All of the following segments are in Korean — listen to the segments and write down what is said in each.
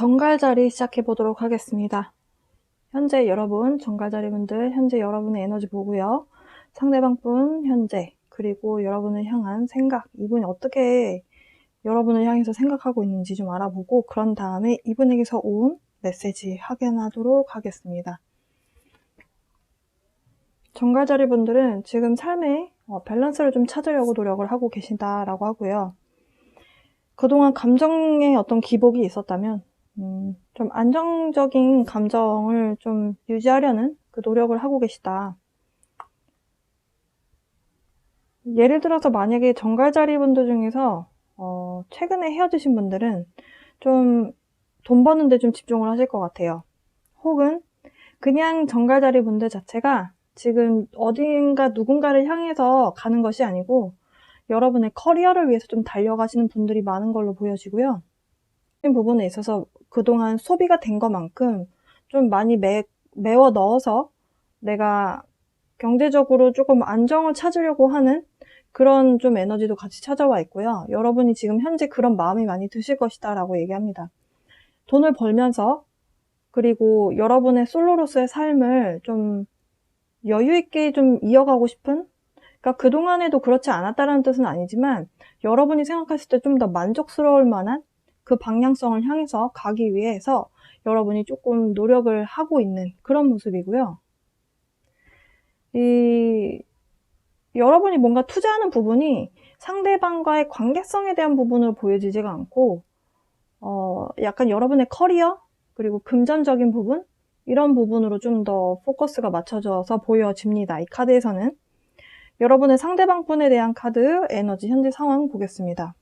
정갈자리 시작해 보도록 하겠습니다. 현재 여러분, 정갈자리분들, 현재 여러분의 에너지 보고요. 상대방분, 현재, 그리고 여러분을 향한 생각, 이분이 어떻게 여러분을 향해서 생각하고 있는지 좀 알아보고, 그런 다음에 이분에게서 온 메시지 확인하도록 하겠습니다. 정갈자리분들은 지금 삶의 밸런스를 좀 찾으려고 노력을 하고 계신다라고 하고요. 그동안 감정의 어떤 기복이 있었다면 좀 안정적인 감정을 좀 유지하려는 그 노력을 하고 계시다. 예를 들어서 만약에 정갈자리 분들 중에서 최근에 헤어지신 분들은 좀 돈 버는 데 좀 집중을 하실 것 같아요. 혹은 그냥 정갈자리 분들 자체가 지금 어딘가 누군가를 향해서 가는 것이 아니고 여러분의 커리어를 위해서 좀 달려가시는 분들이 많은 걸로 보여지고요. 이 부분에 있어서 그동안 소비가 된 것만큼 좀 많이 메워 넣어서 내가 경제적으로 조금 안정을 찾으려고 하는 그런 좀 에너지도 같이 찾아와 있고요. 여러분이 지금 현재 그런 마음이 많이 드실 것이다 라고 얘기합니다. 돈을 벌면서 그리고 여러분의 솔로로서의 삶을 좀 여유 있게 좀 이어가고 싶은, 그러니까 그동안에도 그렇지 않았다는 뜻은 아니지만 여러분이 생각했을 때 좀 더 만족스러울 만한 그 방향성을 향해서 가기 위해서 여러분이 조금 노력을 하고 있는 그런 모습이고요. 여러분이 뭔가 투자하는 부분이 상대방과의 관계성에 대한 부분으로 보여지지가 않고 약간 여러분의 커리어 그리고 금전적인 부분 이런 부분으로 좀 더 포커스가 맞춰져서 보여집니다. 이 카드에서는 여러분의 상대방 분에 대한 카드 에너지 현재 상황 보겠습니다.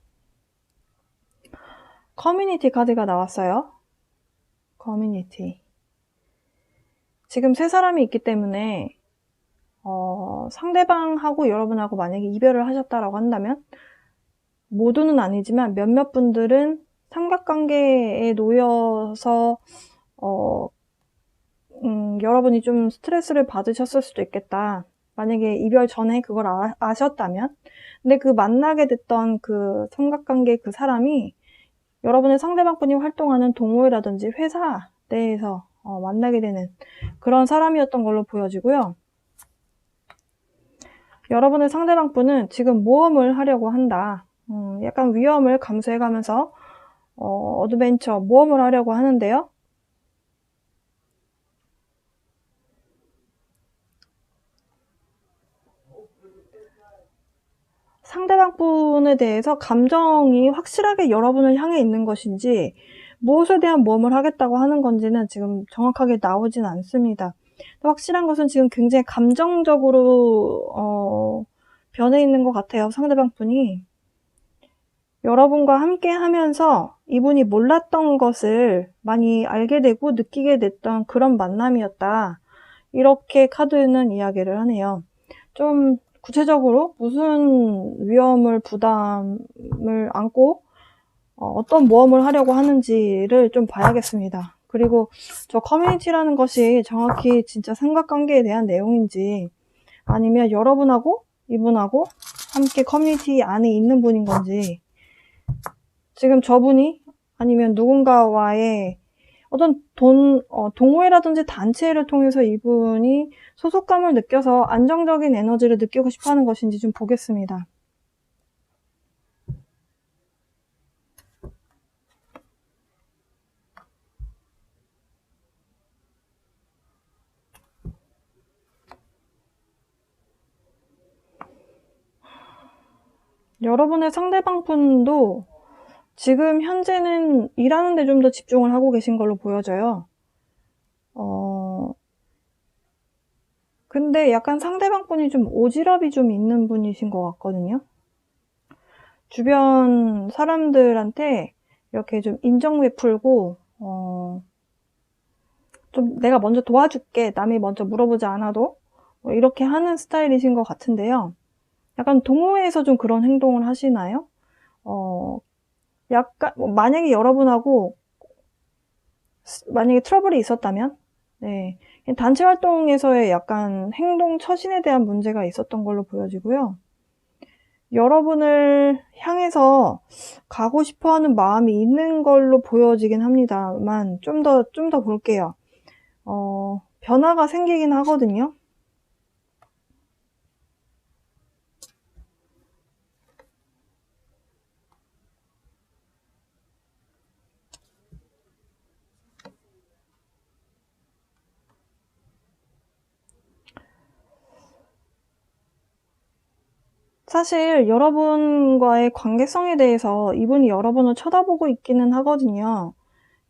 커뮤니티 카드가 나왔어요. 커뮤니티. 지금 세 사람이 있기 때문에 상대방하고 여러분하고 만약에 이별을 하셨다라고 한다면 모두는 아니지만 몇몇 분들은 삼각관계에 놓여서 여러분이 좀 스트레스를 받으셨을 수도 있겠다. 만약에 이별 전에 그걸 아셨다면. 근데 그 만나게 됐던 그 삼각관계 그 사람이 여러분의 상대방분이 활동하는 동호회라든지 회사 내에서 만나게 되는 그런 사람이었던 걸로 보여지고요. 여러분의 상대방분은 지금 모험을 하려고 한다. 약간 위험을 감수해가면서 어드벤처, 모험을 하려고 하는데요. 상대방분에 대해서 감정이 확실하게 여러분을 향해 있는 것인지 무엇에 대한 모험을 하겠다고 하는 건지는 지금 정확하게 나오진 않습니다. 확실한 것은 지금 굉장히 감정적으로 변해 있는 것 같아요. 상대방분이. 여러분과 함께 하면서 이분이 몰랐던 것을 많이 알게 되고 느끼게 됐던 그런 만남이었다. 이렇게 카드는 이야기를 하네요. 좀 구체적으로 무슨 위험을 부담을 안고 어떤 모험을 하려고 하는지를 좀 봐야겠습니다. 그리고 저 커뮤니티라는 것이 정확히 진짜 삼각관계에 대한 내용인지 아니면 여러분하고 이분하고 함께 커뮤니티 안에 있는 분인 건지 지금 저분이 아니면 누군가와의 어떤 동호회라든지 단체를 통해서 이분이 소속감을 느껴서 안정적인 에너지를 느끼고 싶어 하는 것인지 좀 보겠습니다. 여러분의 상대방분도 지금 현재는 일하는 데 좀 더 집중을 하고 계신 걸로 보여져요. 근데 약간 상대방분이 좀 오지랖이 좀 있는 분이신 것 같거든요. 주변 사람들한테 이렇게 좀 인정 베풀고 좀 내가 먼저 도와줄게, 남이 먼저 물어보지 않아도 이렇게 하는 스타일이신 것 같은데요. 약간 동호회에서 좀 그런 행동을 하시나요? 약간 만약에 여러분하고 만약에 트러블이 있었다면 네, 단체 활동에서의 약간 행동 처신에 대한 문제가 있었던 걸로 보여지고요. 여러분을 향해서 가고 싶어 하는 마음이 있는 걸로 보여지긴 합니다만, 좀 더 볼게요. 변화가 생기긴 하거든요. 사실 여러분과의 관계성에 대해서 이분이 여러분을 쳐다보고 있기는 하거든요.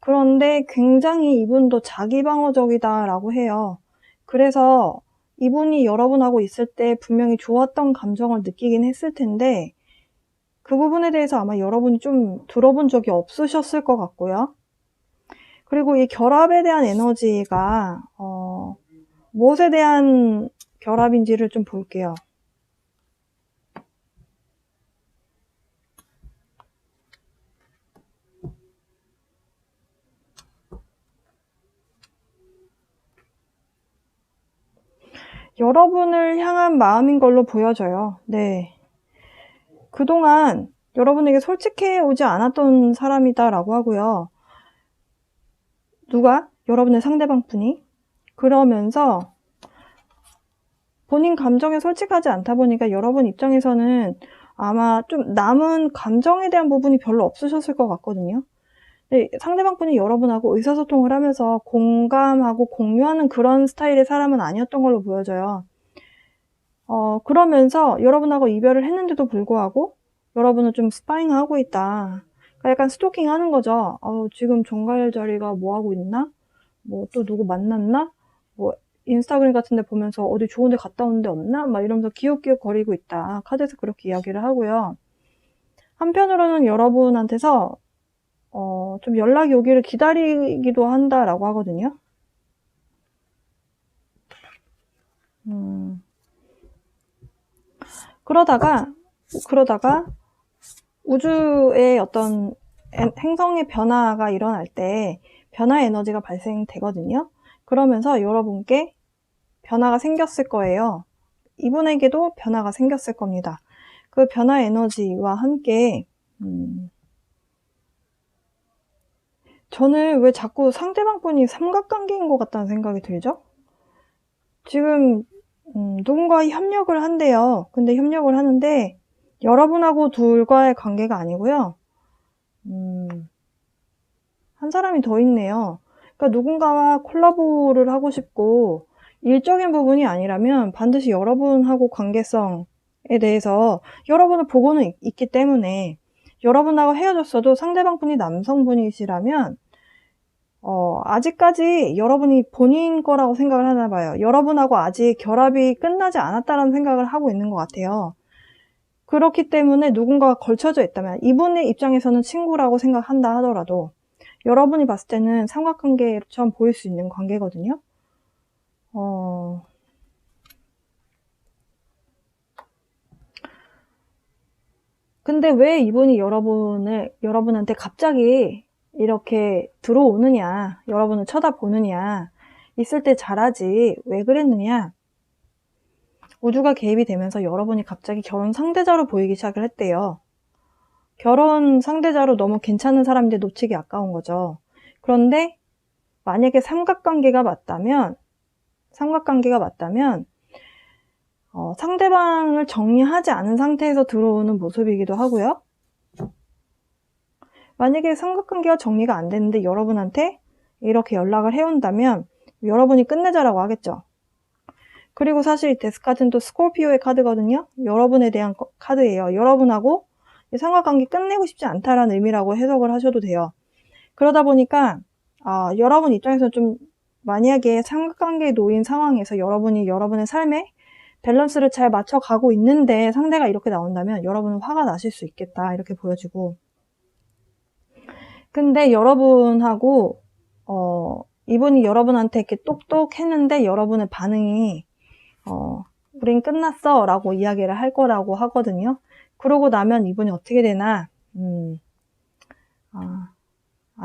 그런데 굉장히 이분도 자기방어적이다라고 해요. 그래서 이분이 여러분하고 있을 때 분명히 좋았던 감정을 느끼긴 했을 텐데, 그 부분에 대해서 아마 여러분이 좀 들어본 적이 없으셨을 것 같고요. 그리고 이 결합에 대한 에너지가 무엇에 대한 결합인지를 좀 볼게요. 여러분을 향한 마음인 걸로 보여져요. 네. 그동안 여러분에게 솔직해 오지 않았던 사람이다라고 하고요. 누가? 여러분의 상대방분이. 그러면서 본인 감정에 솔직하지 않다 보니까 여러분 입장에서는 아마 좀 남은 감정에 대한 부분이 별로 없으셨을 것 같거든요. 상대방분이 여러분하고 의사소통을 하면서 공감하고 공유하는 그런 스타일의 사람은 아니었던 걸로 보여져요. 그러면서 여러분하고 이별을 했는데도 불구하고 여러분은 좀 스파잉하고 있다. 그러니까 약간 스토킹 하는 거죠. 지금 정갈자리가 뭐 하고 있나? 뭐 또 누구 만났나? 뭐 인스타그램 같은 데 보면서 어디 좋은 데 갔다 온 데 없나? 막 이러면서 기웃기웃 거리고 있다. 카드에서 그렇게 이야기를 하고요. 한편으로는 여러분한테서 좀 연락이 오기를 기다리기도 한다라고 하거든요. 그러다가 우주의 어떤 행성의 변화가 일어날 때 변화 에너지가 발생되거든요. 그러면서 여러분께 변화가 생겼을 거예요. 이분에게도 변화가 생겼을 겁니다. 그 변화 에너지와 함께 저는 왜 자꾸 상대방분이 삼각관계인 것 같다는 생각이 들죠? 지금 누군가 협력을 한대요. 근데 협력을 하는데 여러분하고 둘과의 관계가 아니고요. 한 사람이 더 있네요. 그러니까 누군가와 콜라보를 하고 싶고 일적인 부분이 아니라면 반드시 여러분하고 관계성에 대해서 여러분을 보고는 있기 때문에 여러분하고 헤어졌어도 상대방분이 남성분이시라면 아직까지 여러분이 본인 거라고 생각을 하나 봐요. 여러분하고 아직 결합이 끝나지 않았다는 생각을 하고 있는 것 같아요. 그렇기 때문에 누군가가 걸쳐져 있다면 이분의 입장에서는 친구라고 생각한다 하더라도 여러분이 봤을 때는 삼각관계처럼 보일 수 있는 관계거든요. 근데 왜 이분이 여러분한테 갑자기 이렇게 들어오느냐, 여러분을 쳐다보느냐, 있을 때 잘하지, 왜 그랬느냐. 우주가 개입이 되면서 여러분이 갑자기 결혼 상대자로 보이기 시작을 했대요. 결혼 상대자로 너무 괜찮은 사람인데 놓치기 아까운 거죠. 그런데 만약에 삼각관계가 맞다면 상대방을 정리하지 않은 상태에서 들어오는 모습이기도 하고요. 만약에 삼각관계가 정리가 안 됐는데 여러분한테 이렇게 연락을 해온다면 여러분이 끝내자라고 하겠죠. 그리고 사실 데스카드는 또 스콜피오의 카드거든요. 여러분에 대한 카드예요. 여러분하고 삼각관계 끝내고 싶지 않다라는 의미라고 해석을 하셔도 돼요. 그러다 보니까 여러분 입장에서 좀 만약에 삼각관계에 놓인 상황에서 여러분이 여러분의 삶에 밸런스를 잘 맞춰가고 있는데 상대가 이렇게 나온다면 여러분은 화가 나실 수 있겠다 이렇게 보여지고, 근데 여러분하고 이분이 여러분한테 이렇게 똑똑했는데 여러분의 반응이 우린 끝났어 라고 이야기를 할 거라고 하거든요. 그러고 나면 이분이 어떻게 되나,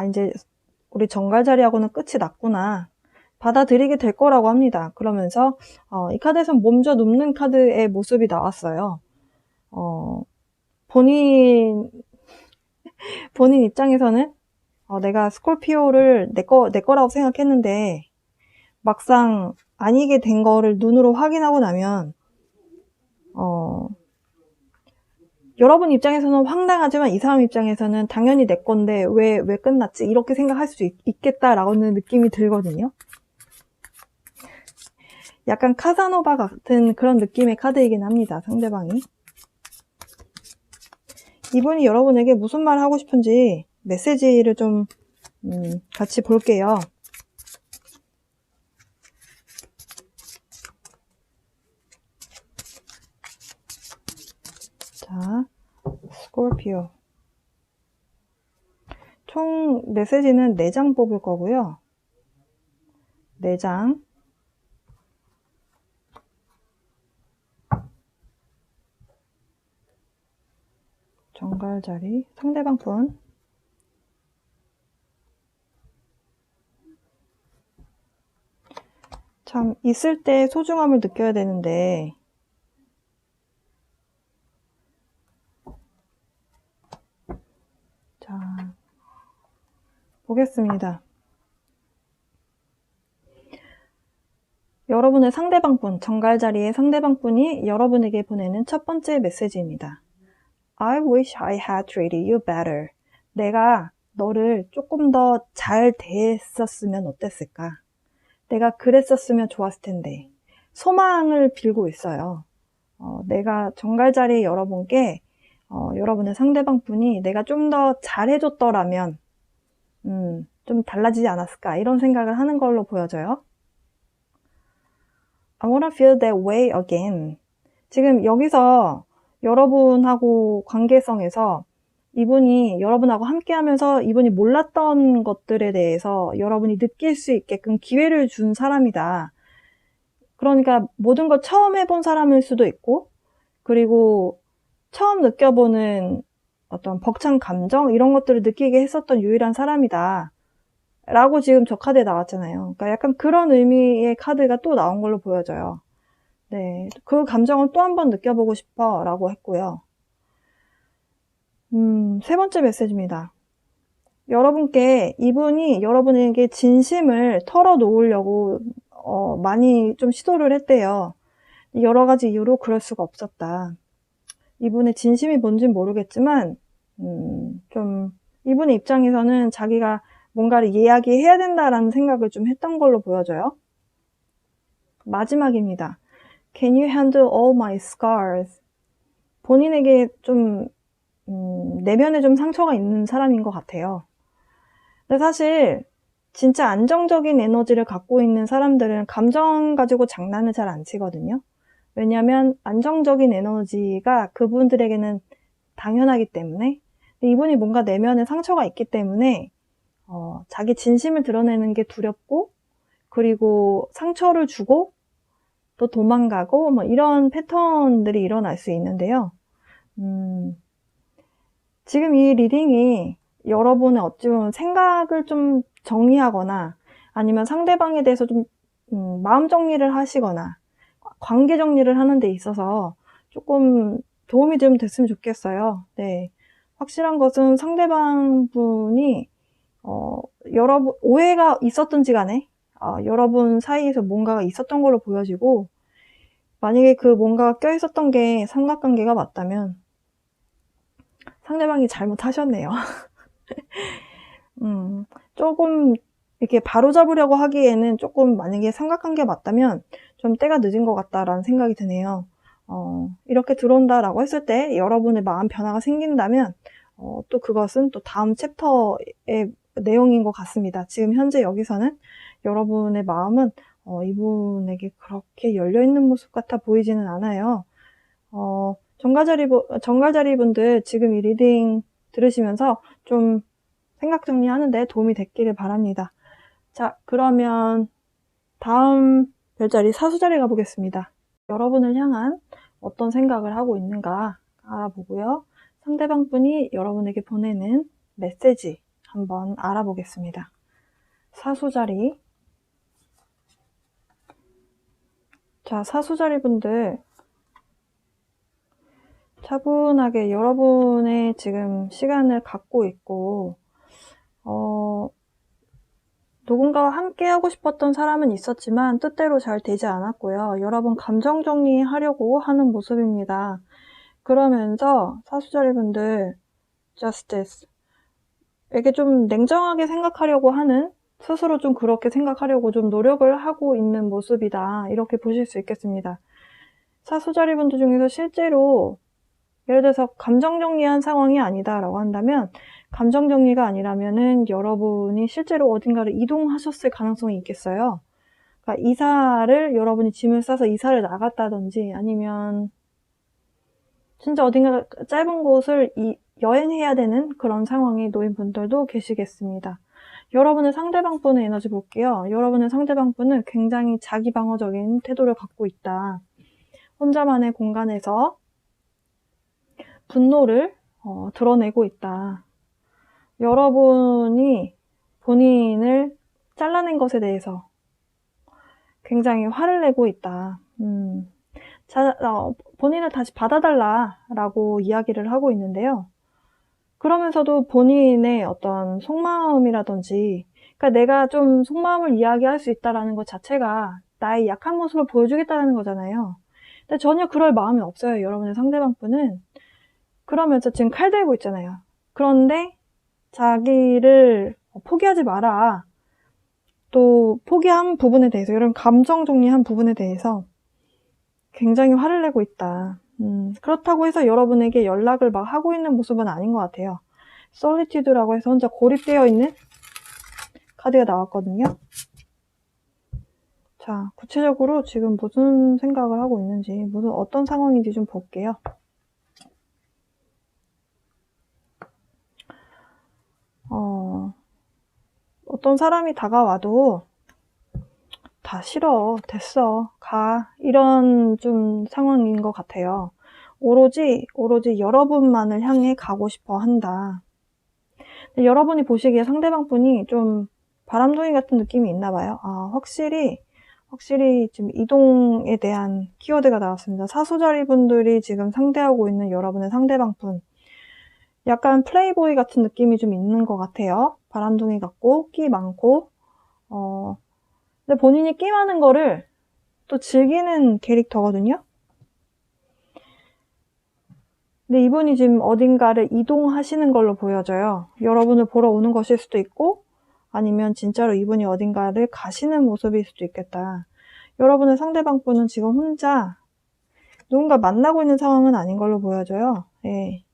이제 우리 정갈자리하고는 끝이 났구나 받아들이게 될 거라고 합니다. 그러면서 이 카드에서는 몸져 눕는 카드의 모습이 나왔어요. 본인 입장에서는 내가 스콜피오를 내 거라고 생각했는데 막상 아니게 된 거를 눈으로 확인하고 나면 여러분 입장에서는 황당하지만 이 사람 입장에서는 당연히 내 건데 왜 끝났지? 이렇게 생각할 수 있겠다라는 느낌이 들거든요. 약간 카사노바 같은 그런 느낌의 카드이긴 합니다. 상대방이. 이분이 여러분에게 무슨 말 하고 싶은지 메시지를 좀 같이 볼게요. 자, 스콜피오. 총 메시지는 4장 뽑을 거고요. 4장. 정갈자리, 상대방 분. 참, 있을 때 소중함을 느껴야 되는데, 자, 보겠습니다. 여러분의 상대방분, 정갈자리의 상대방분이 여러분에게 보내는 첫 번째 메시지입니다. I wish I had treated you better. 내가 너를 조금 더 잘 대했었으면 어땠을까? 내가 그랬었으면 좋았을 텐데. 소망을 빌고 있어요. 내가 정갈자리 여러분께 여러분의 상대방분이 내가 좀 더 잘해줬더라면 좀 달라지지 않았을까 이런 생각을 하는 걸로 보여져요. I wanna feel that way again. 지금 여기서 여러분하고 관계성에서 이분이 여러분하고 함께하면서 이분이 몰랐던 것들에 대해서 여러분이 느낄 수 있게끔 기회를 준 사람이다. 그러니까 모든 걸 처음 해본 사람일 수도 있고, 그리고 처음 느껴보는 어떤 벅찬 감정 이런 것들을 느끼게 했었던 유일한 사람이다 라고 지금 저 카드에 나왔잖아요. 그러니까 약간 그런 의미의 카드가 또 나온 걸로 보여져요. 네, 그 감정을 또 한 번 느껴보고 싶어 라고 했고요. 세 번째 메시지입니다. 여러분께 이분이 여러분에게 진심을 털어놓으려고 많이 좀 시도를 했대요. 여러 가지 이유로 그럴 수가 없었다. 이분의 진심이 뭔진 모르겠지만 좀 이분의 입장에서는 자기가 뭔가를 이야기해야 된다라는 생각을 좀 했던 걸로 보여져요. 마지막입니다. Can you handle all my scars? 본인에게 좀 내면에 좀 상처가 있는 사람인 것 같아요. 근데 사실 진짜 안정적인 에너지를 갖고 있는 사람들은 감정 가지고 장난을 잘 안 치거든요. 왜냐하면 안정적인 에너지가 그분들에게는 당연하기 때문에. 이분이 뭔가 내면에 상처가 있기 때문에 자기 진심을 드러내는 게 두렵고, 그리고 상처를 주고 또 도망가고 뭐 이런 패턴들이 일어날 수 있는데요. 지금 이 리딩이 여러분의 어찌 보면 생각을 좀 정리하거나 아니면 상대방에 대해서 좀 마음 정리를 하시거나 관계 정리를 하는 데 있어서 조금 도움이 좀 됐으면 좋겠어요. 네. 확실한 것은 상대방 분이 여러분 오해가 있었든지 간에 여러분 사이에서 뭔가가 있었던 걸로 보여지고, 만약에 그 뭔가가 껴있었던 게 삼각관계가 맞다면 상대방이 잘못하셨네요. 조금 이렇게 바로잡으려고 하기에는 조금, 만약에 삼각관계가 맞다면 좀 때가 늦은 것 같다라는 생각이 드네요. 이렇게 들어온다라고 했을 때 여러분의 마음 변화가 생긴다면 또 그것은 또 다음 챕터의 내용인 것 같습니다. 지금 현재 여기서는 여러분의 마음은 이분에게 그렇게 열려있는 모습 같아 보이지는 않아요. 정갈자리 분들 지금 이 리딩 들으시면서 좀 생각 정리하는데 도움이 됐기를 바랍니다. 자, 그러면 다음 별자리 사수자리 가보겠습니다. 여러분을 향한 어떤 생각을 하고 있는가 알아보고요. 상대방 분이 여러분에게 보내는 메시지 한번 알아보겠습니다. 사수자리. 자, 사수자리 분들. 차분하게 여러분의 지금 시간을 갖고 있고, 누군가와 함께 하고 싶었던 사람은 있었지만 뜻대로 잘 되지 않았고요. 여러분 감정 정리하려고 하는 모습입니다. 그러면서 사수자리분들 Justice 에게 좀 냉정하게 생각하려고 하는, 스스로 좀 그렇게 생각하려고 좀 노력을 하고 있는 모습이다, 이렇게 보실 수 있겠습니다. 사수자리분들 중에서 실제로 예를 들어서 감정 정리한 상황이 아니다 라고 한다면, 감정 정리가 아니라면은 여러분이 실제로 어딘가를 이동하셨을 가능성이 있겠어요. 그러니까 이사를, 여러분이 짐을 싸서 이사를 나갔다든지, 아니면 진짜 어딘가 짧은 곳을 여행해야 되는 그런 상황에 놓인 분들도 계시겠습니다. 여러분의 상대방분의 에너지 볼게요. 여러분의 상대방분은 굉장히 자기 방어적인 태도를 갖고 있다. 혼자만의 공간에서 분노를 드러내고 있다. 여러분이 본인을 잘라낸 것에 대해서 굉장히 화를 내고 있다. 본인을 다시 받아달라라고 이야기를 하고 있는데요. 그러면서도 본인의 어떤 속마음이라든지, 그러니까 내가 좀 속마음을 이야기할 수 있다라는 것 자체가 나의 약한 모습을 보여주겠다는 거잖아요. 근데 전혀 그럴 마음이 없어요, 여러분의 상대방분은. 그러면서 지금 칼 들고 있잖아요. 그런데 자기를 포기하지 마라. 또 포기한 부분에 대해서, 여러분 감정 정리한 부분에 대해서 굉장히 화를 내고 있다. 그렇다고 해서 여러분에게 연락을 막 하고 있는 모습은 아닌 것 같아요. 솔리튜드라고 해서 혼자 고립되어 있는 카드가 나왔거든요. 자, 구체적으로 지금 무슨 생각을 하고 있는지, 어떤 상황인지 좀 볼게요. 어떤 사람이 다가와도 다 싫어, 됐어, 가, 이런 좀 상황인 것 같아요. 오로지 여러분만을 향해 가고 싶어 한다. 여러분이 보시기에 상대방분이 좀 바람둥이 같은 느낌이 있나 봐요. 확실히 지금 이동에 대한 키워드가 나왔습니다. 사수자리 분들이 지금 상대하고 있는 여러분의 상대방분, 약간 플레이보이 같은 느낌이 좀 있는 것 같아요. 바람둥이 같고 끼 많고, 근데 본인이 끼 많은 거를 또 즐기는 캐릭터거든요. 근데 이분이 지금 어딘가를 이동하시는 걸로 보여져요. 여러분을 보러 오는 것일 수도 있고, 아니면 진짜로 이분이 어딘가를 가시는 모습일 수도 있겠다. 여러분의 상대방분은 지금 혼자 누군가 만나고 있는 상황은 아닌 걸로 보여져요. 예.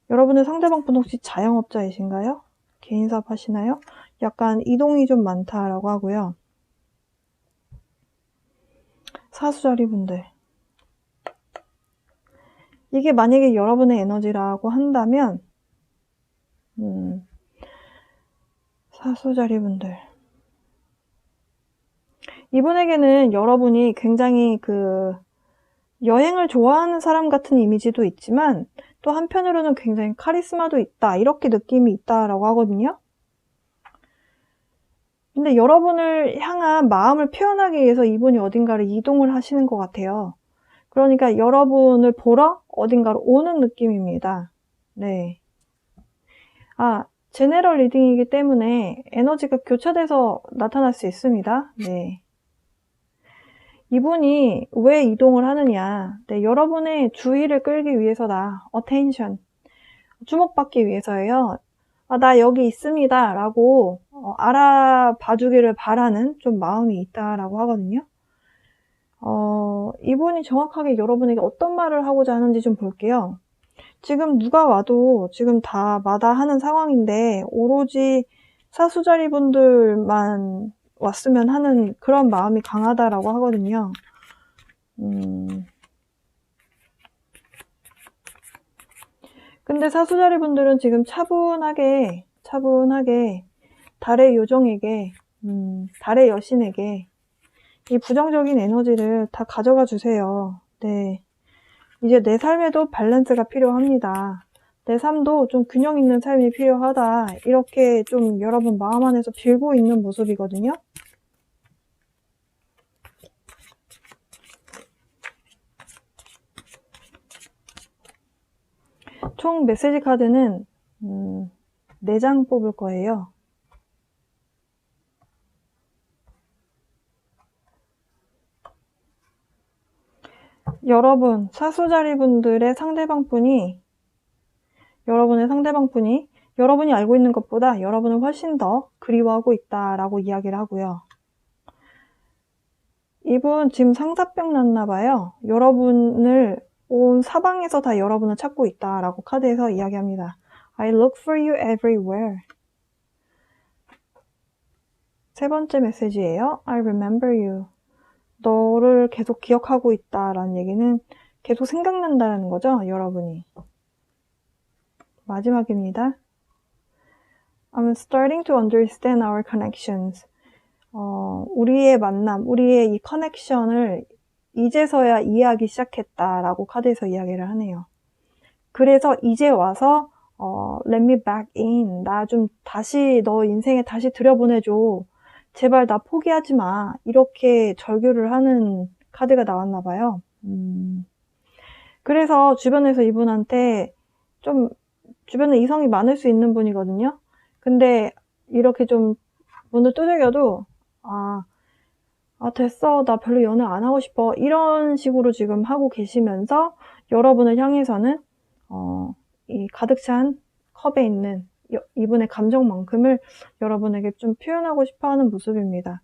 여러분의 상대방분 혹시 자영업자이신가요? 개인사업 하시나요? 약간 이동이 좀 많다라고 하고요. 사수자리 분들, 이게 만약에 여러분의 에너지라고 한다면, 사수자리 분들, 이분에게는 여러분이 굉장히 여행을 좋아하는 사람 같은 이미지도 있지만, 또 한편으로는 굉장히 카리스마도 있다, 이렇게 느낌이 있다라고 하거든요. 근데 여러분을 향한 마음을 표현하기 위해서 이분이 어딘가를 이동을 하시는 것 같아요. 그러니까 여러분을 보러 어딘가로 오는 느낌입니다. 네. 제네럴 리딩이기 때문에 에너지가 교차돼서 나타날 수 있습니다. 네. 이분이 왜 이동을 하느냐. 네, 여러분의 주의를 끌기 위해서다. attention. 주목받기 위해서예요. 나 여기 있습니다. 라고 알아봐 주기를 바라는 좀 마음이 있다라고 하거든요. 이분이 정확하게 여러분에게 어떤 말을 하고자 하는지 좀 볼게요. 지금 누가 와도 지금 다 마다하는 상황인데 오로지 사수자리 분들만 왔으면 하는 그런 마음이 강하다라고 하거든요. 근데 사수자리 분들은 지금 차분하게 달의 요정에게, 달의 여신에게 이 부정적인 에너지를 다 가져가 주세요. 네. 이제 내 삶에도 밸런스가 필요합니다. 내 삶도 좀 균형 있는 삶이 필요하다. 이렇게 좀 여러분 마음 안에서 빌고 있는 모습이거든요. 총 메시지 카드는 4장 뽑을 거예요. 여러분, 사수자리분들의 상대방분이 여러분이 알고 있는 것보다 여러분을 훨씬 더 그리워하고 있다라고 이야기를 하고요. 이분 지금 상사병 났나 봐요. 여러분을 온 사방에서 다 여러분을 찾고 있다라고 카드에서 이야기합니다. I look for you everywhere. 세 번째 메시지예요. I remember you. 너를 계속 기억하고 있다라는 얘기는 계속 생각난다는 거죠, 여러분이. 마지막입니다. I'm starting to understand our connections. 우리의 만남, 우리의 이 커넥션을 이제서야 이해하기 시작했다라고 카드에서 이야기를 하네요. 그래서 이제 와서 let me back in. 나 좀 다시 너 인생에 다시 들여보내줘. 제발 나 포기하지 마. 이렇게 절규를 하는 카드가 나왔나 봐요. 그래서 주변에서 이분한테 좀 주변에 이성이 많을 수 있는 분이거든요. 근데 이렇게 좀 문을 두들겨도 됐어. 나 별로 연애 안 하고 싶어. 이런 식으로 지금 하고 계시면서 여러분을 향해서는 이 가득 찬 컵에 있는 이분의 감정만큼을 여러분에게 좀 표현하고 싶어 하는 모습입니다.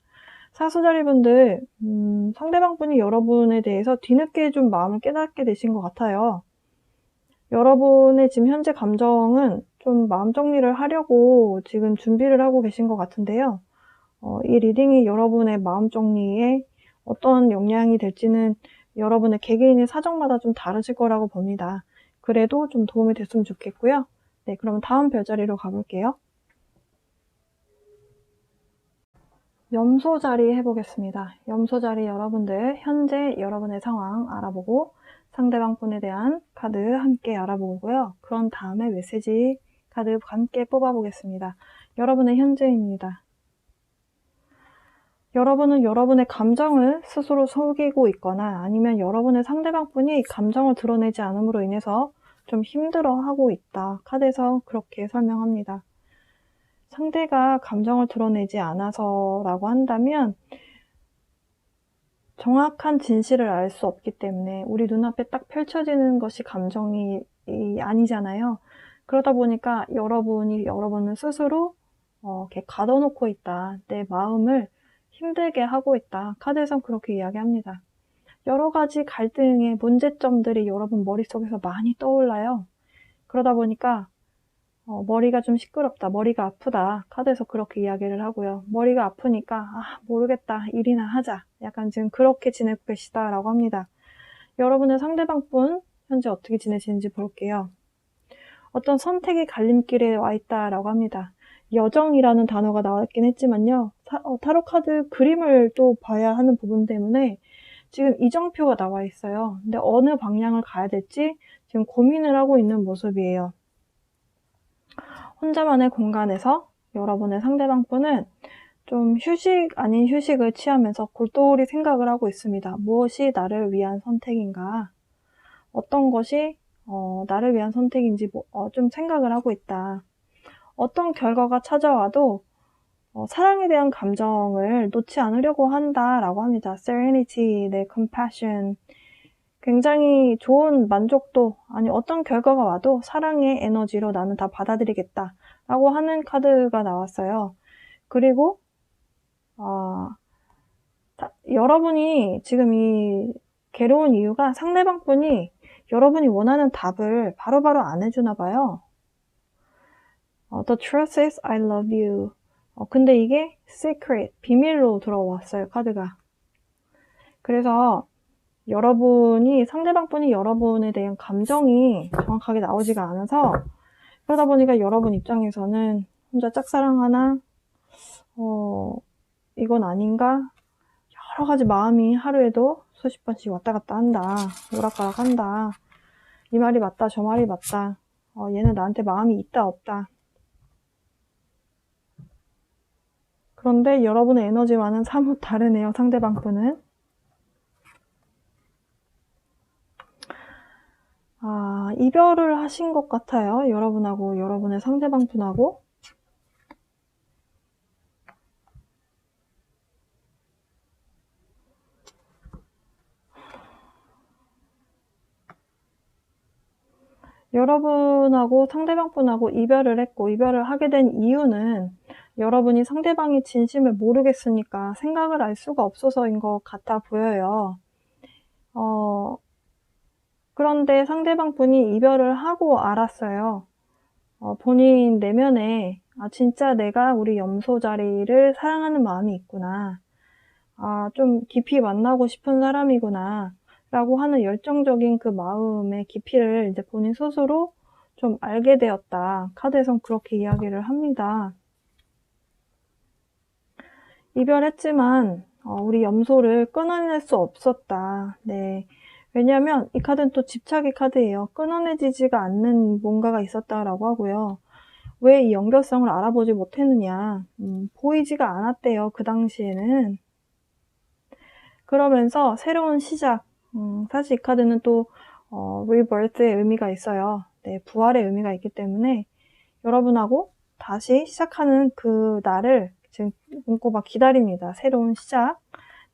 사수자리분들, 상대방분이 여러분에 대해서 뒤늦게 좀 마음을 깨닫게 되신 것 같아요. 여러분의 지금 현재 감정은 좀 마음 정리를 하려고 지금 준비를 하고 계신 것 같은데요. 이 리딩이 여러분의 마음 정리에 어떤 영향이 될지는 여러분의 개개인의 사정마다 좀 다르실 거라고 봅니다. 그래도 좀 도움이 됐으면 좋겠고요. 네, 그러면 다음 별자리로 가볼게요. 염소 자리 해보겠습니다. 염소 자리 여러분들 현재 여러분의 상황 알아보고 상대방 분에 대한 카드 함께 알아보고요. 그런 다음에 메시지 카드 함께 뽑아보겠습니다. 여러분의 현재입니다. 여러분은 여러분의 감정을 스스로 속이고 있거나 아니면 여러분의 상대방 분이 감정을 드러내지 않음으로 인해서 좀 힘들어하고 있다. 카드에서 그렇게 설명합니다. 상대가 감정을 드러내지 않아서라고 한다면 정확한 진실을 알 수 없기 때문에 우리 눈앞에 딱 펼쳐지는 것이 감정이 아니잖아요. 그러다 보니까 여러분은 스스로 이렇게 가둬놓고 있다. 내 마음을 힘들게 하고 있다. 카드에선 그렇게 이야기합니다. 여러 가지 갈등의 문제점들이 여러분 머릿속에서 많이 떠올라요. 그러다 보니까 머리가 좀 시끄럽다. 머리가 아프다. 카드에서 그렇게 이야기를 하고요. 머리가 아프니까 모르겠다. 일이나 하자. 약간 지금 그렇게 지내고 계시다라고 합니다. 여러분의 상대방분 현재 어떻게 지내시는지 볼게요. 어떤 선택의 갈림길에 와 있다라고 합니다. 여정이라는 단어가 나왔긴 했지만요. 타로 카드 그림을 또 봐야 하는 부분 때문에 지금 이정표가 나와 있어요. 근데 어느 방향을 가야 될지 지금 고민을 하고 있는 모습이에요. 혼자만의 공간에서 여러분의 상대방분은 좀 휴식 아닌 휴식을 취하면서 골똘히 생각을 하고 있습니다. 무엇이 나를 위한 선택인가? 어떤 것이 나를 위한 선택인지 좀 생각을 하고 있다. 어떤 결과가 찾아와도 사랑에 대한 감정을 놓지 않으려고 한다라고 합니다. serenity, 네, compassion. 굉장히 좋은 만족도, 아니 어떤 결과가 와도 사랑의 에너지로 나는 다 받아들이겠다 라고 하는 카드가 나왔어요. 그리고 여러분이 지금 이 괴로운 이유가 상대방 분이 여러분이 원하는 답을 바로바로 안 해주나 봐요. The truth is I love you. 근데 이게 secret, 비밀로 들어왔어요, 카드가. 그래서 상대방 분이 여러분에 대한 감정이 정확하게 나오지가 않아서 그러다 보니까 여러분 입장에서는 혼자 짝사랑하나? 이건 아닌가? 여러 가지 마음이 하루에도 수십 번씩 왔다 갔다 한다. 오락가락 한다. 이 말이 맞다, 저 말이 맞다. 얘는 나한테 마음이 있다, 없다. 그런데 여러분의 에너지와는 사뭇 다르네요, 상대방 분은. 이별을 하신 것 같아요. 여러분하고 여러분의 상대방 분하고. 여러분하고 상대방 분하고 이별을 했고, 이별을 하게 된 이유는 여러분이 상대방의 진심을 모르겠으니까 생각을 알 수가 없어서인 것 같아 보여요. 그런데 상대방 분이 이별을 하고 알았어요. 본인 내면에 진짜 내가 우리 염소자리를 사랑하는 마음이 있구나. 좀 깊이 만나고 싶은 사람이구나. 라고 하는 열정적인 그 마음의 깊이를 이제 본인 스스로 좀 알게 되었다. 카드에선 그렇게 이야기를 합니다. 이별했지만 우리 염소를 끊어낼 수 없었다. 네. 왜냐하면 이 카드는 또 집착의 카드예요. 끊어내지지가 않는 뭔가가 있었다라고 하고요. 왜 이 연결성을 알아보지 못했느냐. 보이지가 않았대요. 그 당시에는. 그러면서 새로운 시작. 사실 이 카드는 또 rebirth의 의미가 있어요. 네, 부활의 의미가 있기 때문에 여러분하고 다시 시작하는 그 날을 지금 꿈꿔봐 기다립니다. 새로운 시작.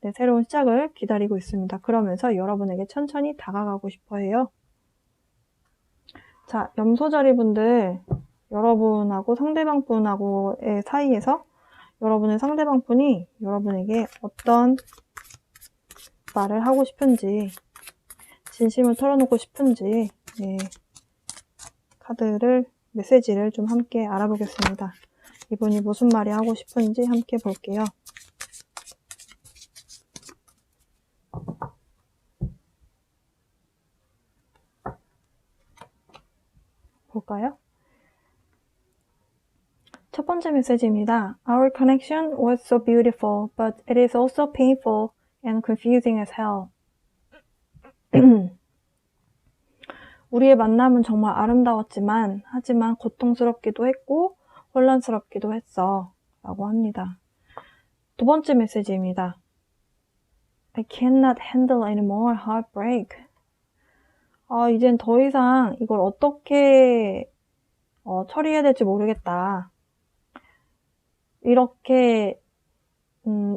네, 새로운 시작을 기다리고 있습니다. 그러면서 여러분에게 천천히 다가가고 싶어 해요. 자, 염소자리 분들, 여러분하고 상대방 분하고의 사이에서 여러분의 상대방 분이 여러분에게 어떤 말을 하고 싶은지, 진심을 털어놓고 싶은지, 네, 메시지를 좀 함께 알아보겠습니다. 이분이 무슨 말이 하고 싶은지 함께 볼게요. 볼까요? 첫 번째 메시지입니다. Our connection was so beautiful, but it is also painful and confusing as hell. 우리의 만남은 정말 아름다웠지만, 하지만 고통스럽기도 했고, 혼란스럽기도 했어. 라고 합니다. 두 번째 메시지입니다. I cannot handle any more heartbreak. 이젠 더 이상 이걸 어떻게 처리해야 될지 모르겠다. 이렇게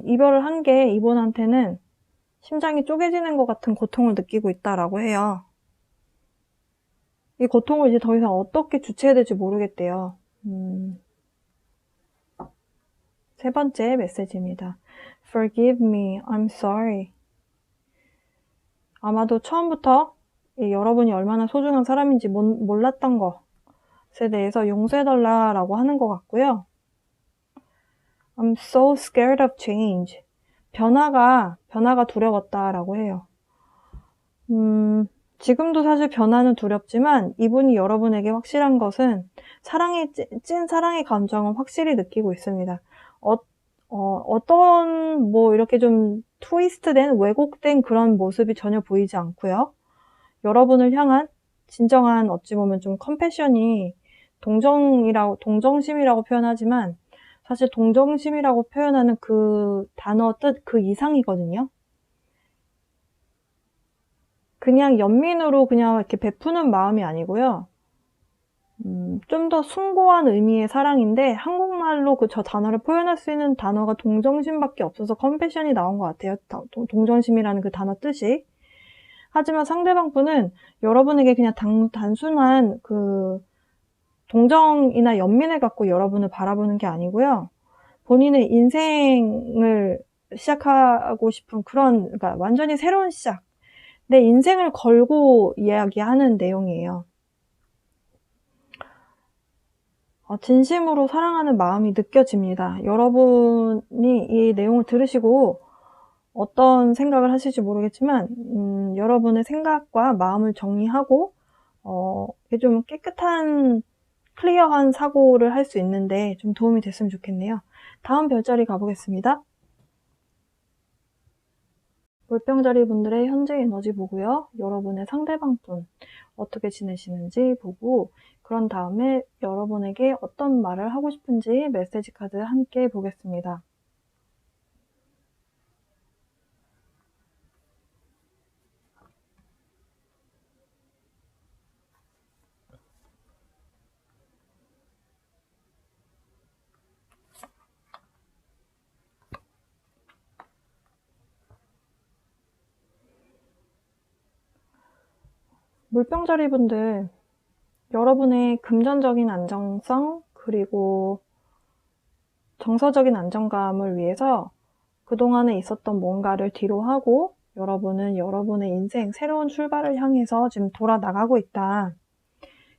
이별을 한 게 이분한테는 심장이 쪼개지는 것 같은 고통을 느끼고 있다라고 해요. 이 고통을 이제 더 이상 어떻게 주체해야 될지 모르겠대요. 세 번째 메시지입니다. Forgive me, I'm sorry. 아마도 처음부터 여러분이 얼마나 소중한 사람인지 몰랐던 것에 대해서 용서해달라고 하는 것 같고요. I'm so scared of change. 변화가 두려웠다라고 해요. 지금도 사실 변화는 두렵지만 이분이 여러분에게 확실한 것은 찐 사랑의 감정은 확실히 느끼고 있습니다. 어떤 이렇게 좀 트위스트된 왜곡된 그런 모습이 전혀 보이지 않고요. 여러분을 향한 진정한 어찌 보면 좀 컴패션이 동정심이라고 표현하지만 사실 동정심이라고 표현하는 그 단어 뜻 그 이상이거든요. 그냥 연민으로 그냥 이렇게 베푸는 마음이 아니고요. 좀 더 숭고한 의미의 사랑인데 한국말로 저 단어를 표현할 수 있는 단어가 동정심밖에 없어서 컴패션이 나온 것 같아요. 동정심이라는 그 단어 뜻이. 하지만 상대방 분은 여러분에게 그냥 단순한 그 동정이나 연민을 갖고 여러분을 바라보는 게 아니고요. 본인의 인생을 시작하고 싶은 그러니까 완전히 새로운 시작. 내 인생을 걸고 이야기하는 내용이에요. 진심으로 사랑하는 마음이 느껴집니다. 여러분이 이 내용을 들으시고 어떤 생각을 하실지 모르겠지만 여러분의 생각과 마음을 정리하고 좀 깨끗한 클리어한 사고를 할 수 있는데 좀 도움이 됐으면 좋겠네요. 다음 별자리 가보겠습니다. 물병자리 분들의 현재 에너지 보고요. 여러분의 상대방 분 어떻게 지내시는지 보고 그런 다음에 여러분에게 어떤 말을 하고 싶은지 메시지 카드 함께 보겠습니다. 물병자리분들, 여러분의 금전적인 안정성 그리고 정서적인 안정감을 위해서 그동안에 있었던 뭔가를 뒤로 하고 여러분은 여러분의 인생 새로운 출발을 향해서 지금 돌아나가고 있다.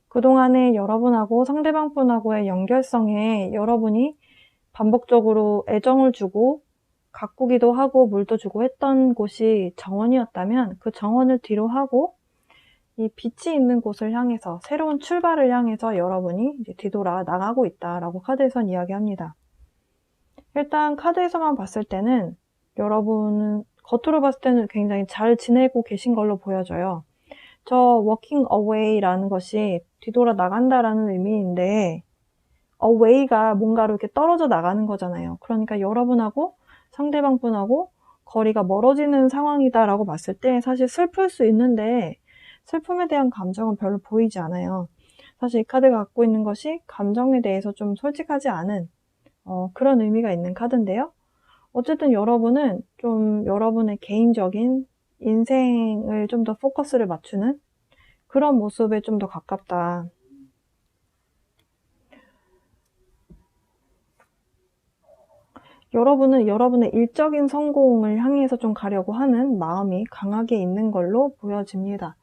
그동안에 여러분하고 상대방분하고의 연결성에 여러분이 반복적으로 애정을 주고 가꾸기도 하고 물도 주고 했던 곳이 정원이었다면 그 정원을 뒤로 하고 이 빛이 있는 곳을 향해서 새로운 출발을 향해서 여러분이 이제 뒤돌아 나가고 있다라고 카드에선 이야기합니다. 일단 카드에서만 봤을 때는 여러분은 겉으로 봤을 때는 굉장히 잘 지내고 계신 걸로 보여져요. 저 walking away라는 것이 뒤돌아 나간다라는 의미인데 away가 뭔가로 이렇게 떨어져 나가는 거잖아요. 그러니까 여러분하고 상대방분하고 거리가 멀어지는 상황이다라고 봤을 때 사실 슬플 수 있는데 슬픔에 대한 감정은 별로 보이지 않아요. 사실 이 카드가 갖고 있는 것이 감정에 대해서 좀 솔직하지 않은 그런 의미가 있는 카드인데요. 어쨌든 여러분은 좀 여러분의 개인적인 인생을 좀 더 포커스를 맞추는 그런 모습에 좀 더 가깝다. 여러분은 여러분의 일적인 성공을 향해서 좀 가려고 하는 마음이 강하게 있는 걸로 보여집니다.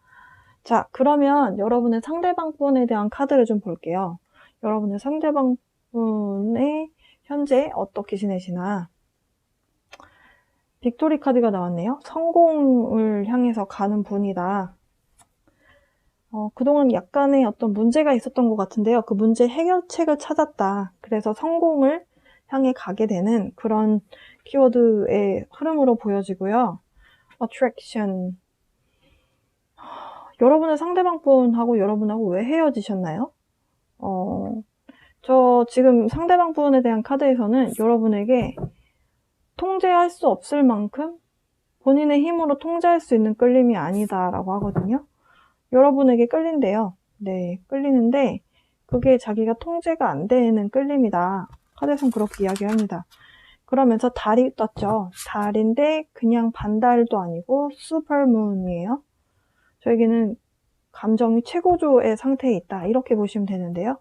자, 그러면 여러분의 상대방분에 대한 카드를 좀 볼게요. 여러분의 상대방분의 현재 어떻게 지내시나. 빅토리 카드가 나왔네요. 성공을 향해서 가는 분이다. 그동안 약간의 어떤 문제가 있었던 것 같은데요. 그 문제 해결책을 찾았다. 그래서 성공을 향해 가게 되는 그런 키워드의 흐름으로 보여지고요. attraction. 여러분의 상대방분하고 여러분하고 왜 헤어지셨나요? 저 지금 상대방분에 대한 카드에서는 여러분에게 통제할 수 없을 만큼 본인의 힘으로 통제할 수 있는 끌림이 아니다라고 하거든요. 여러분에게 끌린대요. 네, 끌리는데 그게 자기가 통제가 안 되는 끌림이다. 카드에서는 그렇게 이야기합니다. 그러면서 달이 떴죠. 달인데 그냥 반달도 아니고 슈퍼문이에요. 저에게는 감정이 최고조의 상태에 있다. 이렇게 보시면 되는데요.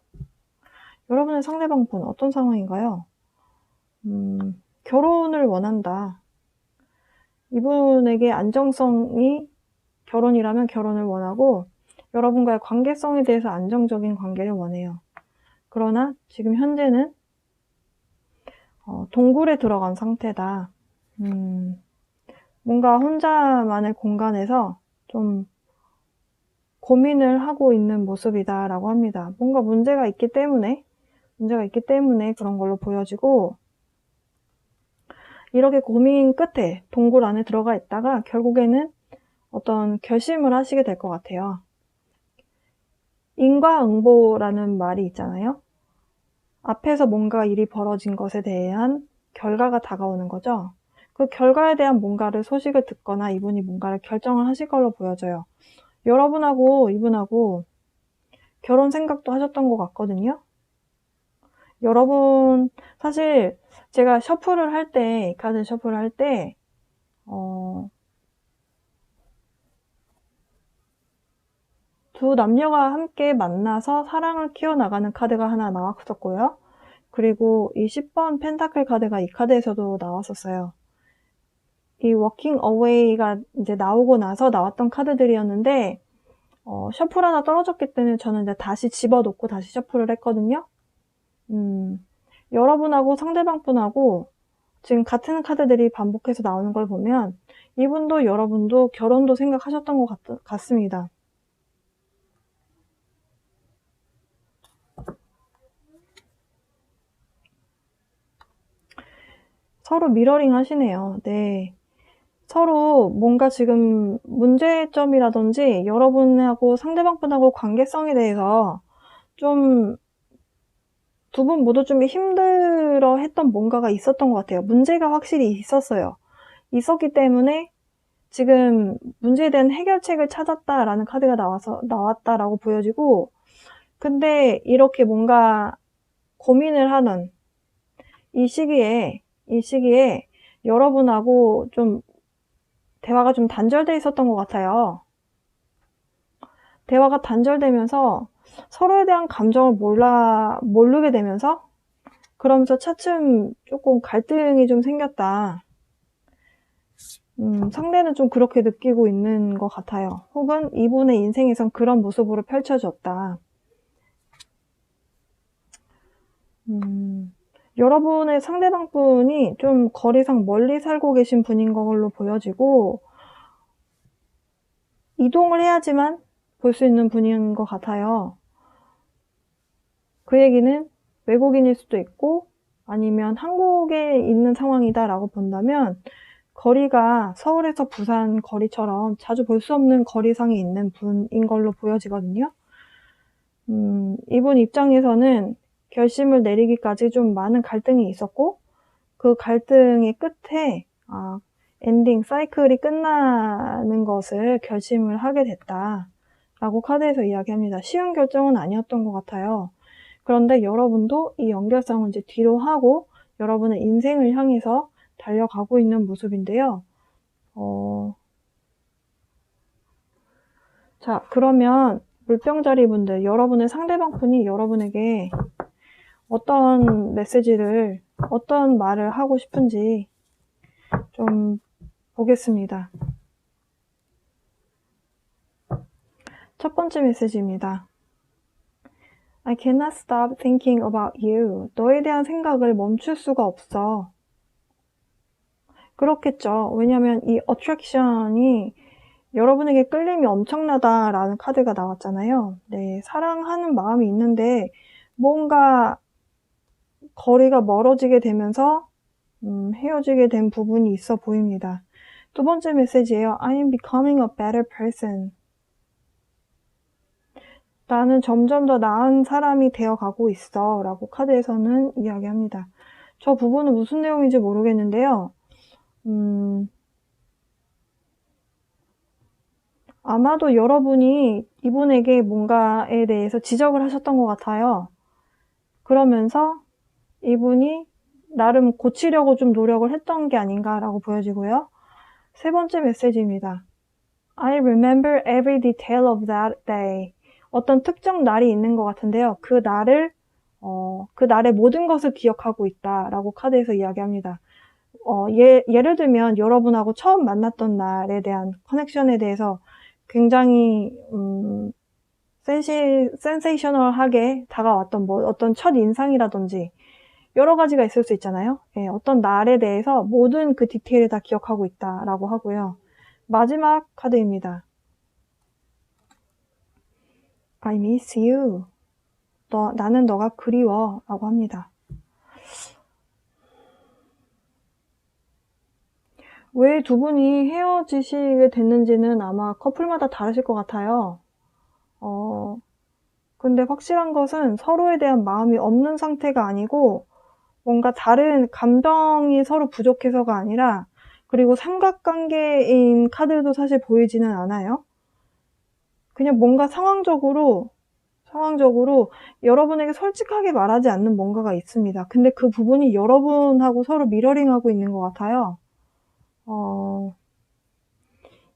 여러분의 상대방분 어떤 상황인가요? 결혼을 원한다. 이분에게 안정성이 결혼이라면 결혼을 원하고 여러분과의 관계성에 대해서 안정적인 관계를 원해요. 그러나 지금 현재는 동굴에 들어간 상태다. 뭔가 혼자만의 공간에서 좀 고민을 하고 있는 모습이다 라고 합니다. 뭔가 문제가 있기 때문에 그런 걸로 보여지고 이렇게 고민 끝에 동굴 안에 들어가 있다가 결국에는 어떤 결심을 하시게 될 것 같아요. 인과응보라는 말이 있잖아요. 앞에서 뭔가 일이 벌어진 것에 대한 결과가 다가오는 거죠. 그 결과에 대한 뭔가를 소식을 듣거나 이분이 뭔가를 결정을 하실 걸로 보여져요. 여러분하고 이분하고 결혼 생각도 하셨던 것 같거든요. 여러분 사실 제가 셔플을 할 때, 이 카드 셔플을 할 때 두 남녀가 함께 만나서 사랑을 키워나가는 카드가 하나 나왔었고요. 그리고 이 10번 펜타클 카드가 이 카드에서도 나왔었어요. 이 워킹 어웨이가 이제 나오고 나서 나왔던 카드들이었는데 셔플 하나 떨어졌기 때문에 저는 이제 다시 집어넣고 다시 셔플을 했거든요. 여러분하고 상대방분하고 지금 같은 카드들이 반복해서 나오는 걸 보면 이분도 여러분도 결혼도 생각하셨던 것 같습니다. 서로 미러링 하시네요. 네. 서로 뭔가 지금 문제점이라든지 여러분하고 상대방분하고 관계성에 대해서 좀 두 분 모두 좀 힘들어 했던 뭔가가 있었던 것 같아요. 문제가 확실히 있었어요. 있었기 때문에 지금 문제에 대한 해결책을 찾았다라는 카드가 나왔다라고 보여지고 근데 이렇게 뭔가 고민을 하는 이 시기에 여러분하고 좀 대화가 좀 단절돼 있었던 것 같아요. 대화가 단절되면서 서로에 대한 감정을 모르게 되면서 그러면서 차츰 조금 갈등이 좀 생겼다. 상대는 좀 그렇게 느끼고 있는 것 같아요. 혹은 이분의 인생에선 그런 모습으로 펼쳐졌다. 여러분의 상대방분이 좀 거리상 멀리 살고 계신 분인 걸로 보여지고 이동을 해야지만 볼 수 있는 분인 것 같아요. 그 얘기는 외국인일 수도 있고 아니면 한국에 있는 상황이다 라고 본다면 거리가 서울에서 부산 거리처럼 자주 볼 수 없는 거리상에 있는 분인 걸로 보여지거든요. 이분 입장에서는 결심을 내리기까지 좀 많은 갈등이 있었고 그 갈등의 끝에 엔딩, 사이클이 끝나는 것을 결심을 하게 됐다 라고 카드에서 이야기합니다. 쉬운 결정은 아니었던 것 같아요. 그런데 여러분도 이 연결성을 이제 뒤로 하고 여러분의 인생을 향해서 달려가고 있는 모습인데요. 자, 그러면 물병자리 분들, 여러분의 상대방 분이 여러분에게 어떤 메시지를, 어떤 말을 하고 싶은지 좀 보겠습니다. 첫 번째 메시지입니다. I cannot stop thinking about you. 너에 대한 생각을 멈출 수가 없어. 그렇겠죠. 왜냐면 이 attraction이 여러분에게 끌림이 엄청나다라는 카드가 나왔잖아요. 네, 사랑하는 마음이 있는데 뭔가 거리가 멀어지게 되면서 헤어지게 된 부분이 있어 보입니다. 두 번째 메시지예요. I am becoming a better person. 나는 점점 더 나은 사람이 되어가고 있어 라고 카드에서는 이야기합니다. 저 부분은 무슨 내용인지 모르겠는데요. 아마도 여러분이 이분에게 뭔가에 대해서 지적을 하셨던 것 같아요. 그러면서 이분이 나름 고치려고 좀 노력을 했던 게 아닌가라고 보여지고요. 세 번째 메시지입니다. I remember every detail of that day. 어떤 특정 날이 있는 것 같은데요. 그 날의 모든 것을 기억하고 있다라고 카드에서 이야기합니다. 예를 들면 여러분하고 처음 만났던 날에 대한 커넥션에 대해서 굉장히 센세이셔널하게 다가왔던 어떤 첫 인상이라든지 여러 가지가 있을 수 있잖아요. 예, 어떤 날에 대해서 모든 그 디테일을 다 기억하고 있다라고 하고요. 마지막 카드입니다. I miss you. 나는 너가 그리워 라고 합니다. 왜 두 분이 헤어지시게 됐는지는 아마 커플마다 다르실 것 같아요. 근데 확실한 것은 서로에 대한 마음이 없는 상태가 아니고 뭔가 다른 감정이 서로 부족해서가 아니라 그리고 삼각관계인 카드도 사실 보이지는 않아요. 그냥 뭔가 상황적으로 여러분에게 솔직하게 말하지 않는 뭔가가 있습니다. 근데 그 부분이 여러분하고 서로 미러링하고 있는 것 같아요.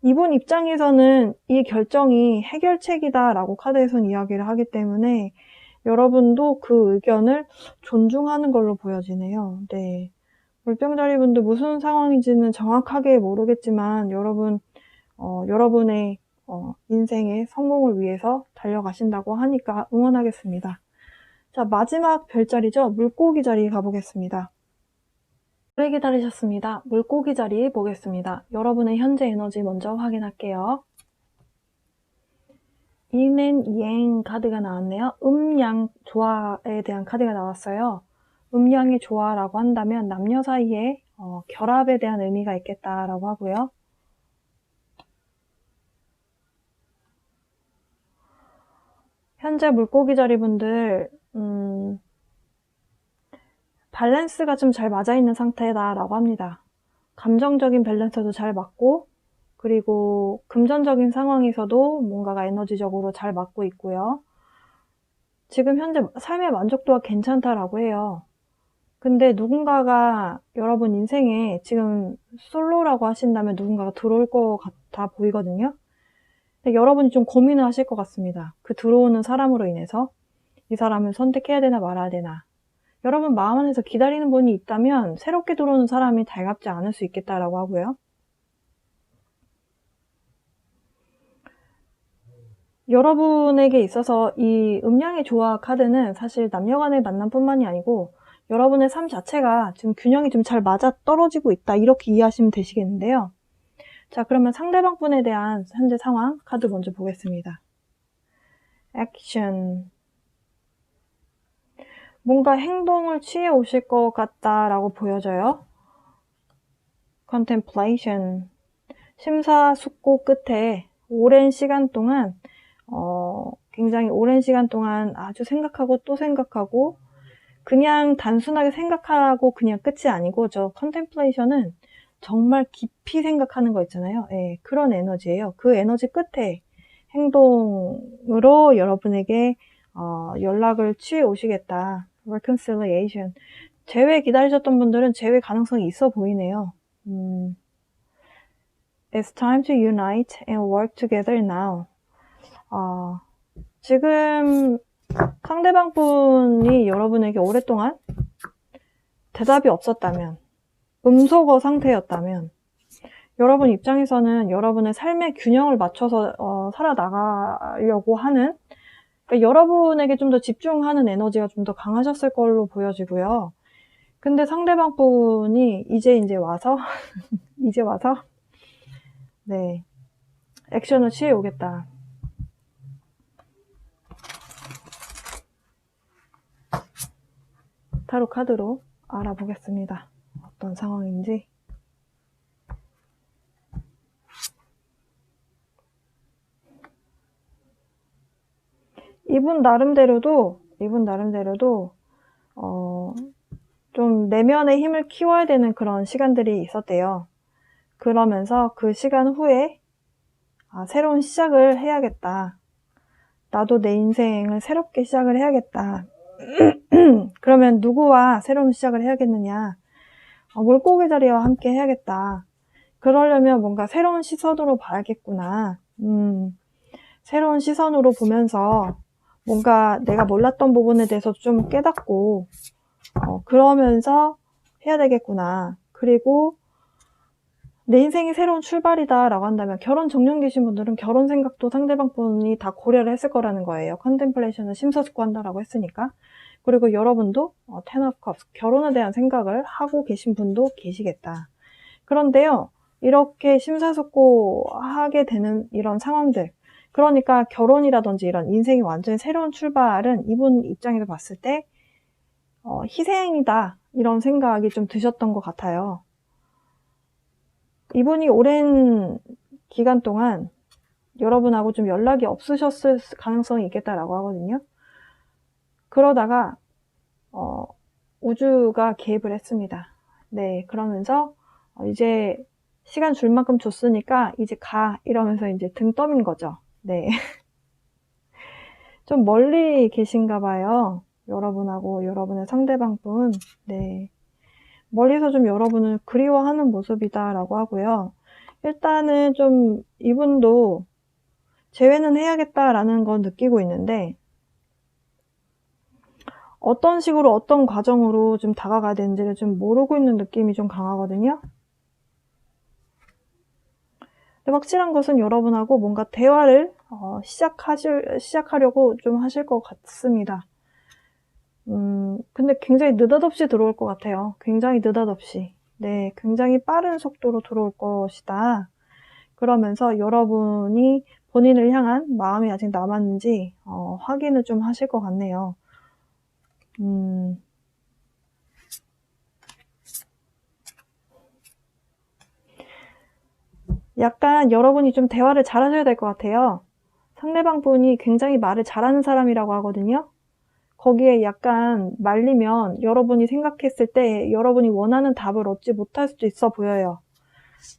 이분 입장에서는 이 결정이 해결책이다라고 카드에서는 이야기를 하기 때문에 여러분도 그 의견을 존중하는 걸로 보여지네요. 네. 물병자리 분들 무슨 상황인지는 정확하게 모르겠지만 여러분의 인생의 성공을 위해서 달려가신다고 하니까 응원하겠습니다. 자, 마지막 별자리죠. 물고기 자리 가보겠습니다. 오래 기다리셨습니다. 물고기 자리 보겠습니다. 여러분의 현재 에너지 먼저 확인할게요. 인앤 양 카드가 나왔네요. 음양 조화에 대한 카드가 나왔어요. 음양의 조화라고 한다면 남녀 사이에 결합에 대한 의미가 있겠다라고 하고요. 현재 물고기 자리 분들 밸런스가 좀 잘 맞아있는 상태다라고 합니다. 감정적인 밸런스도 잘 맞고 그리고 금전적인 상황에서도 뭔가가 에너지적으로 잘 맞고 있고요. 지금 현재 삶의 만족도가 괜찮다라고 해요. 근데 누군가가 여러분 인생에 지금 솔로라고 하신다면 누군가가 들어올 것 같아 보이거든요. 근데 여러분이 좀 고민을 하실 것 같습니다. 그 들어오는 사람으로 인해서 이 사람을 선택해야 되나 말아야 되나. 여러분 마음 안에서 기다리는 분이 있다면 새롭게 들어오는 사람이 달갑지 않을 수 있겠다라고 하고요. 여러분에게 있어서 이 음양의 조화 카드는 사실 남녀간의 만남뿐만이 아니고 여러분의 삶 자체가 지금 균형이 좀 잘 맞아 떨어지고 있다, 이렇게 이해하시면 되시겠는데요. 자, 그러면 상대방 분에 대한 현재 상황 카드 먼저 보겠습니다. 액션. 뭔가 행동을 취해 오실 것 같다라고 보여져요. contemplation. 심사숙고 끝에 오랜 시간 동안 굉장히 오랜 시간 동안 아주 생각하고 또 생각하고, 그냥 단순하게 생각하고 그냥 끝이 아니고, 저 컨템플레이션은 정말 깊이 생각하는 거 있잖아요. 예, 그런 에너지예요. 그 에너지 끝에 행동으로 여러분에게 연락을 취해 오시겠다. reconciliation. 재회 기다리셨던 분들은 재회 가능성이 있어 보이네요. It's time to unite and work together now. 지금 상대방 분이 여러분에게 오랫동안 대답이 없었다면, 음소거 상태였다면, 여러분 입장에서는 여러분의 삶의 균형을 맞춰서 살아나가려고 하는, 그러니까 여러분에게 좀 더 집중하는 에너지가 좀 더 강하셨을 걸로 보여지고요. 근데 상대방 분이 이제 와서 이제 와서 네, 액션을 취해 오겠다. 타로 카드로 알아보겠습니다. 어떤 상황인지. 이분 나름대로도 좀 내면의 힘을 키워야 되는 그런 시간들이 있었대요. 그러면서 그 시간 후에 새로운 시작을 해야겠다. 나도 내 인생을 새롭게 시작을 해야겠다. 그러면 누구와 새로운 시작을 해야겠느냐? 물고기 자리와 함께 해야겠다. 그러려면 뭔가 새로운 시선으로 봐야겠구나. 새로운 시선으로 보면서 뭔가 내가 몰랐던 부분에 대해서 좀 깨닫고 그러면서 해야 되겠구나. 그리고 내 인생이 새로운 출발이다 라고 한다면, 결혼 정년기신 분들은 결혼 생각도 상대방 분이 다 고려를 했을 거라는 거예요. 컨템플레이션은 심사숙고한다라고 했으니까. 그리고 여러분도 Ten of Cups, 결혼에 대한 생각을 하고 계신 분도 계시겠다. 그런데요, 이렇게 심사숙고하게 되는 이런 상황들, 그러니까 결혼이라든지 이런 인생이 완전히 새로운 출발은 이분 입장에서 봤을 때 희생이다, 이런 생각이 좀 드셨던 것 같아요. 이분이 오랜 기간 동안 여러분하고 좀 연락이 없으셨을 가능성이 있겠다라고 하거든요. 그러다가 우주가 개입을 했습니다. 네, 그러면서 이제 시간 줄 만큼 줬으니까 이제 가, 이러면서 이제 등 떠민 거죠. 네. 좀 멀리 계신가 봐요. 여러분하고 여러분의 상대방 분. 네. 멀리서 좀 여러분을 그리워하는 모습이다라고 하고요. 일단은 좀 이분도 재회는 해야겠다라는 건 느끼고 있는데, 어떤 식으로 어떤 과정으로 좀 다가가야 되는지를 좀 모르고 있는 느낌이 좀 강하거든요. 근데 확실한 것은 여러분하고 뭔가 대화를 시작하려고 좀 하실 것 같습니다. 근데 굉장히 느닷없이 들어올 것 같아요. 굉장히 느닷없이. 네, 굉장히 빠른 속도로 들어올 것이다. 그러면서 여러분이 본인을 향한 마음이 아직 남았는지 확인을 좀 하실 것 같네요. 약간 여러분이 좀 대화를 잘하셔야 될 것 같아요. 상대방 분이 굉장히 말을 잘하는 사람이라고 하거든요. 거기에 약간 말리면 여러분이 생각했을 때 여러분이 원하는 답을 얻지 못할 수도 있어 보여요.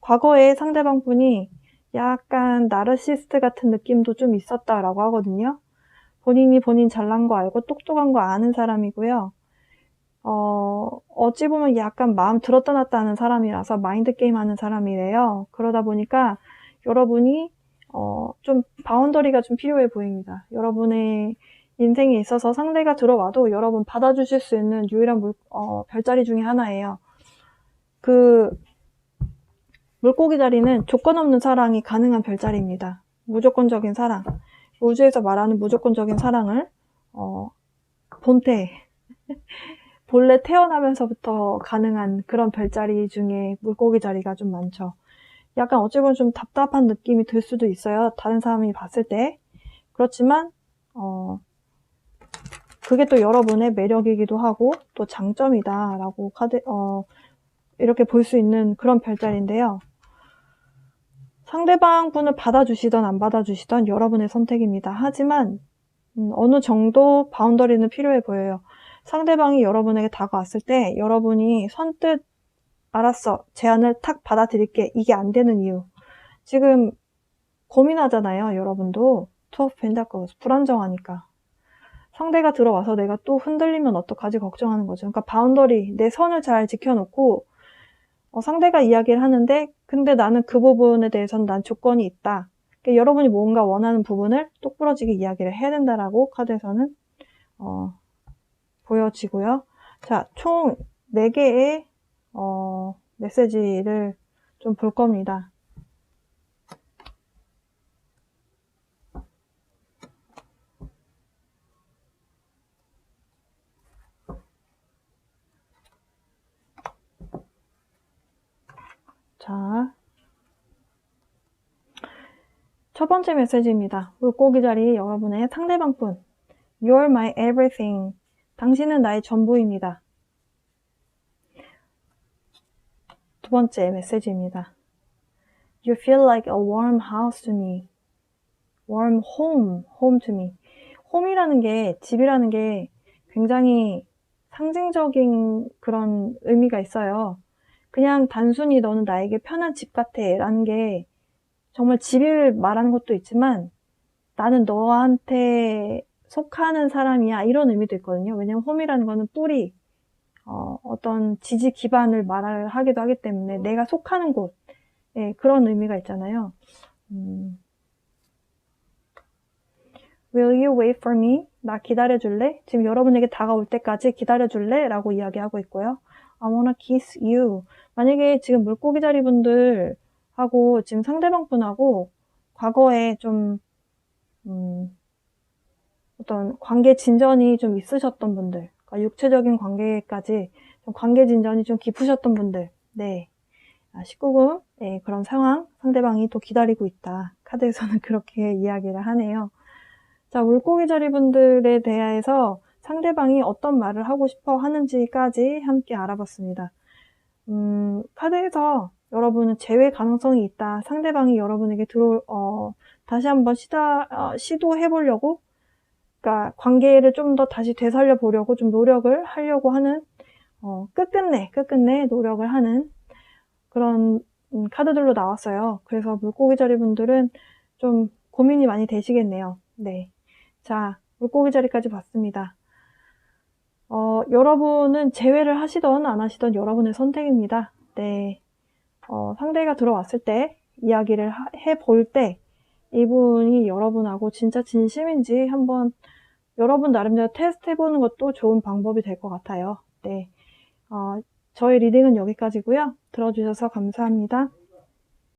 과거에 상대방 분이 약간 나르시스트 같은 느낌도 좀 있었다라고 하거든요. 본인이 본인 잘난 거 알고 똑똑한 거 아는 사람이고요. 어찌 보면 약간 마음 들었다 놨다 하는 사람이라서 마인드 게임 하는 사람이래요. 그러다 보니까 여러분이 좀 바운더리가 좀 필요해 보입니다. 여러분의 인생에 있어서 상대가 들어와도 여러분 받아주실 수 있는 유일한 별자리 중에 하나예요. 그 물고기 자리는 조건 없는 사랑이 가능한 별자리입니다. 무조건적인 사랑. 우주에서 말하는 무조건적인 사랑을 본래 태어나면서부터 가능한 그런 별자리 중에 물고기 자리가 좀 많죠. 약간 어찌 보면 좀 답답한 느낌이 들 수도 있어요. 다른 사람이 봤을 때. 그렇지만 그게 또 여러분의 매력이기도 하고 또 장점이다라고 이렇게 볼 수 있는 그런 별자리인데요. 상대방 분을 받아주시던 안 받아주시던 여러분의 선택입니다. 하지만 어느 정도 바운더리는 필요해 보여요. 상대방이 여러분에게 다가왔을 때 여러분이 선뜻 알았어, 제안을 탁 받아들일게. 이게 안 되는 이유. 지금 고민하잖아요, 여러분도. 투 오브 펜타클스, 불안정하니까. 상대가 들어와서 내가 또 흔들리면 어떡하지 걱정하는 거죠. 그러니까 바운더리, 내 선을 잘 지켜놓고 상대가 이야기를 하는데 근데 나는 그 부분에 대해서는 난 조건이 있다. 그러니까 여러분이 뭔가 원하는 부분을 똑부러지게 이야기를 해야 된다라고 카드에서는 보여지고요. 자, 총 4개의 메시지를 좀 볼 겁니다. 자, 첫 번째 메시지입니다. 물고기 자리 여러분의 상대방분. You're my everything. 당신은 나의 전부입니다. 두 번째 메시지입니다. You feel like a warm house to me. Warm home to me. 홈이라는 게, 집이라는 게 굉장히 상징적인 그런 의미가 있어요. 그냥 단순히 너는 나에게 편한 집 같아 라는 게 정말 집을 말하는 것도 있지만 나는 너한테 속하는 사람이야 이런 의미도 있거든요. 왜냐면 홈이라는 거는 뿌리, 어떤 지지 기반을 말하기도 하기 때문에 내가 속하는 곳, 예, 그런 의미가 있잖아요. Will you wait for me? 나 기다려줄래? 지금 여러분에게 다가올 때까지 기다려줄래? 라고 이야기하고 있고요. I wanna kiss you. 만약에 지금 물고기 자리 분들하고 지금 상대방 분하고 과거에 좀 어떤 관계 진전이 좀 있으셨던 분들, 그러니까 육체적인 관계까지 좀 관계 진전이 좀 깊으셨던 분들, 네. 19금, 네, 그런 상황, 상대방이 또 기다리고 있다. 카드에서는 그렇게 이야기를 하네요. 자, 물고기 자리 분들에 대해서 상대방이 어떤 말을 하고 싶어 하는지까지 함께 알아봤습니다. 카드에서 여러분은 재회 가능성이 있다. 상대방이 여러분에게 다시 한번 시도해보려고, 그러니까 관계를 좀 더 다시 되살려 보려고 좀 노력을 하려고 하는, 끝끝내 노력을 하는 그런 카드들로 나왔어요. 그래서 물고기 자리 분들은 좀 고민이 많이 되시겠네요. 네. 자, 물고기 자리까지 봤습니다. 여러분은 재회를 하시던 안 하시던 여러분의 선택입니다. 네. 상대가 들어왔을 때 이야기를 해볼 때 이분이 여러분하고 진짜 진심인지 한번 여러분 나름대로 테스트 해보는 것도 좋은 방법이 될 것 같아요. 네. 저희 리딩은 여기까지고요. 들어주셔서 감사합니다.